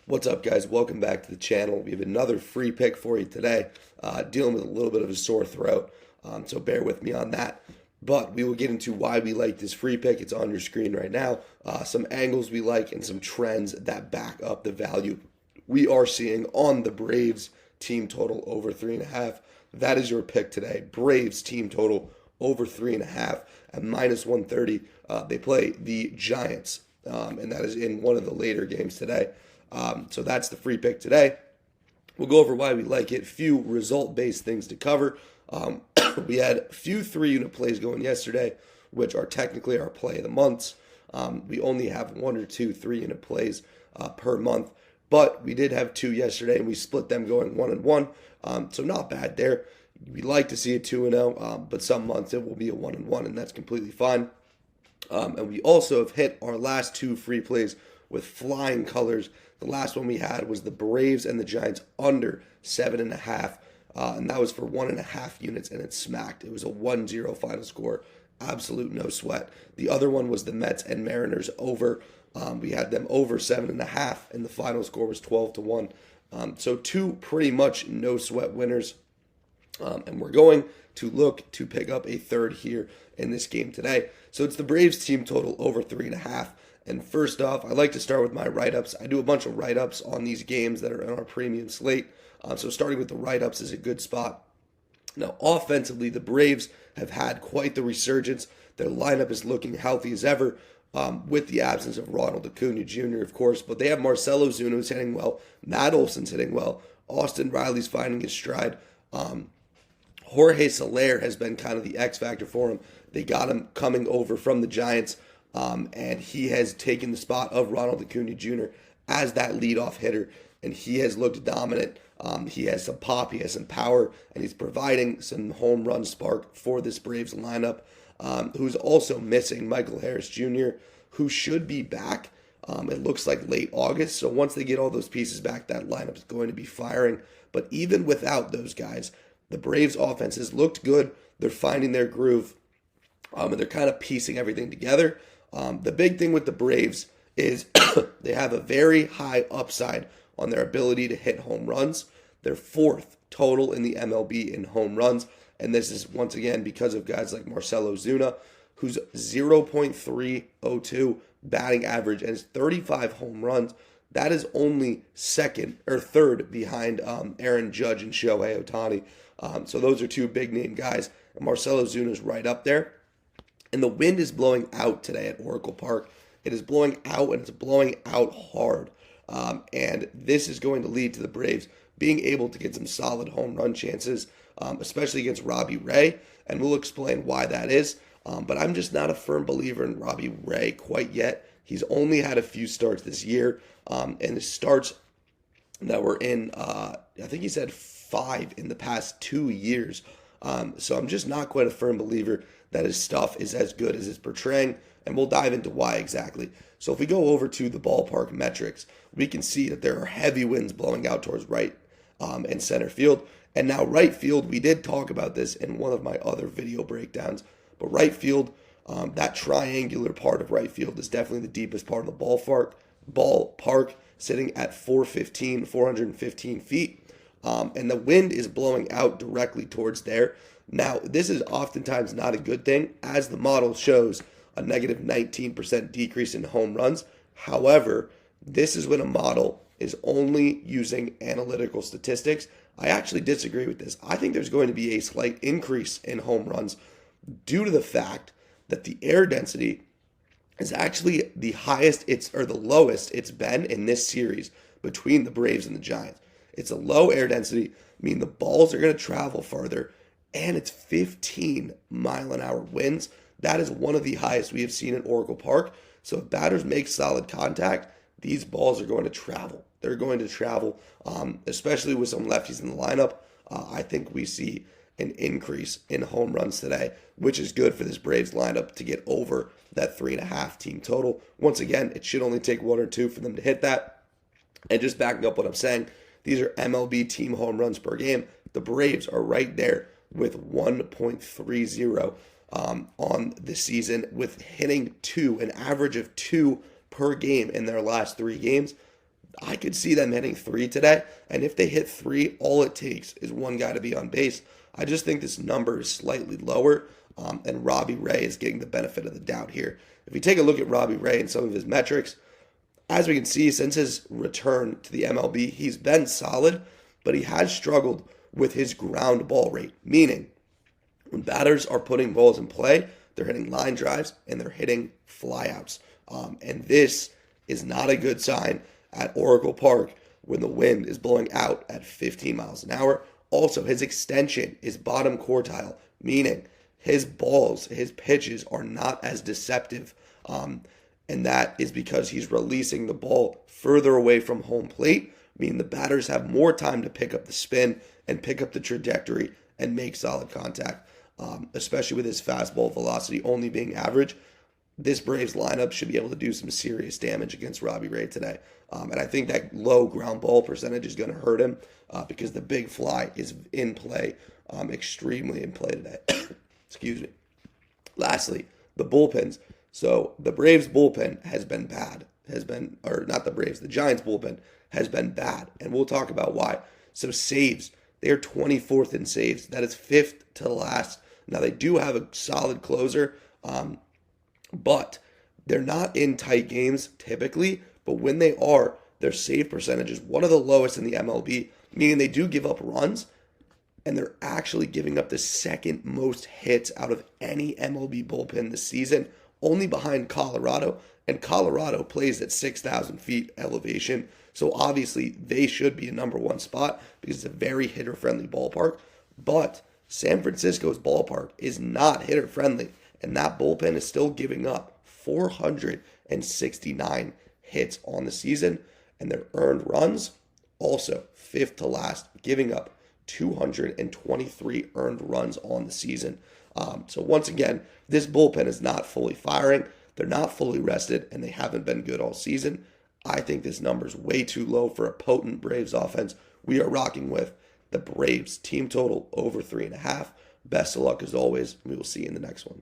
What's up, guys? Welcome back to the channel. We have another free pick for you today. Dealing with a little bit of a sore throat, so bear with me on that. But we will get into why we like this free pick. It's on your screen right now. Some angles we like and some trends that back up the value we are seeing on the Braves team total over 3.5. That is your pick today. Braves team total over 3.5 at -130. They play the Giants, and that is in one of the later games today. So that's the free pick today. We'll go over why we like it. Few result-based things to cover. We had a few 3-unit plays going yesterday, which are technically our play of the months. We only have 1 or 2 3-unit plays per month, but we did have 2 yesterday, and we split them going 1 and 1. So not bad there. We like to see a 2-0, but some months it will be a 1 and 1, and that's completely fine. And we also have hit our last 2 free plays with flying colors. The last one we had was the Braves and the Giants under 7.5, and that was for 1.5 units, and it smacked. It was a 1-0 final score. Absolute no sweat. The other one was the Mets and Mariners over. We had them over 7.5, and the final score was 12-1. So 2 pretty much no sweat winners. And we're going to look to pick up a third here in this game today. So it's the Braves team total over 3.5. And first off, I like to start with my write-ups. I do a bunch of write-ups on these games that are in our premium slate. So starting with the write-ups is a good spot. Now, offensively, the Braves have had quite the resurgence. Their lineup is looking healthy as ever, with the absence of Ronald Acuna Jr., of course. But they have Marcell Ozuna, who's hitting well. Matt Olson's hitting well. Austin Riley's finding his stride. Jorge Soler has been kind of the X factor for him. They got him coming over from the Giants, and he has taken the spot of Ronald Acuna Jr. as that leadoff hitter, and he has looked dominant. He has some pop, he has some power, and he's providing some home run spark for this Braves lineup, who's also missing Michael Harris Jr., who should be back. It looks like late August, so once they get all those pieces back, that lineup is going to be firing. But even without those guys, the Braves offense has looked good. They're finding their groove, and they're kind of piecing everything together. The big thing with the Braves is they have a very high upside on their ability to hit home runs. They're 4th total in the MLB in home runs, and this is once again because of guys like Marcell Ozuna, who's 0.302 batting average and has 35 home runs. That is only second or third behind Aaron Judge and Shohei Ohtani. So those are 2 big-name guys. And Marcell Ozuna is right up there. And the wind is blowing out today at Oracle Park. It is blowing out, and it's blowing out hard. And this is going to lead to the Braves being able to get some solid home run chances, especially against Robbie Ray. And we'll explain why that is. But I'm just not a firm believer in Robbie Ray quite yet. He's only had a few starts this year. And the starts that were in, I think he said 5 in the past 2 years. So I'm just not quite a firm believer that his stuff is as good as it's portraying, and we'll dive into why exactly. So if we go over to the ballpark metrics, we can see that there are heavy winds blowing out towards right and center field. And now right field, we did talk about this in one of my other video breakdowns, but right field, that triangular part of right field is definitely the deepest part of the ballpark, sitting at 415 feet. And the wind is blowing out directly towards there. Now, this is oftentimes not a good thing, as the model shows a negative 19% decrease in home runs. However, this is when a model is only using analytical statistics. I actually disagree with this. I think there's going to be a slight increase in home runs due to the fact that the air density is actually the highest or the lowest it's been in this series between the Braves and the Giants. It's a low air density, meaning the balls are going to travel farther, and it's 15-mile-an-hour winds. That is one of the highest we have seen at Oracle Park. So if batters make solid contact, these balls are going to travel. They're going to travel, especially with some lefties in the lineup. I think we see an increase in home runs today, which is good for this Braves lineup to get over that 3.5 team total. Once again, it should only take 1 or 2 for them to hit that. And just backing up what I'm saying, these are MLB team home runs per game. The Braves are right there with 1.30 on the season, with hitting an average of 2 per game in their last 3 games. I could see them hitting 3 today, and if they hit 3, all it takes is one guy to be on base. I just think this number is slightly lower, and Robbie Ray is getting the benefit of the doubt here. If you take a look at Robbie Ray and some of his metrics, as we can see, since his return to the MLB, he's been solid, but he has struggled with his ground ball rate, meaning when batters are putting balls in play, they're hitting line drives and they're hitting flyouts. And this is not a good sign at Oracle Park when the wind is blowing out at 15 miles an hour. Also, his extension is bottom quartile, meaning his balls, his pitches are not as deceptive. And that is because he's releasing the ball further away from home plate, meaning the batters have more time to pick up the spin and pick up the trajectory and make solid contact, especially with his fastball velocity only being average. This Braves lineup should be able to do some serious damage against Robbie Ray today. And I think that low ground ball percentage is going to hurt him because the big fly is in play, extremely in play today. Excuse me. Lastly, the bullpens. So the Braves bullpen has been bad. The Giants bullpen has been bad. And we'll talk about why. So saves, they're 24th in saves. That is 5th to last. Now they do have a solid closer, but they're not in tight games typically. But when they are, their save percentage is one of the lowest in the MLB, meaning they do give up runs, and they're actually giving up the second most hits out of any MLB bullpen this season, only behind Colorado. And Colorado plays at 6,000 feet elevation, so obviously they should be a number one spot because it's a very hitter-friendly ballpark. But San Francisco's ballpark is not hitter-friendly, and that bullpen is still giving up 469 hits on the season, and their earned runs also 5th to last, giving up 223 earned runs on the season. So once again, this bullpen is not fully firing. They're not fully rested, and they haven't been good all season. I think this number is way too low for a potent Braves offense. We are rocking with the Braves team total over 3.5. Best of luck as always. We will see you in the next one.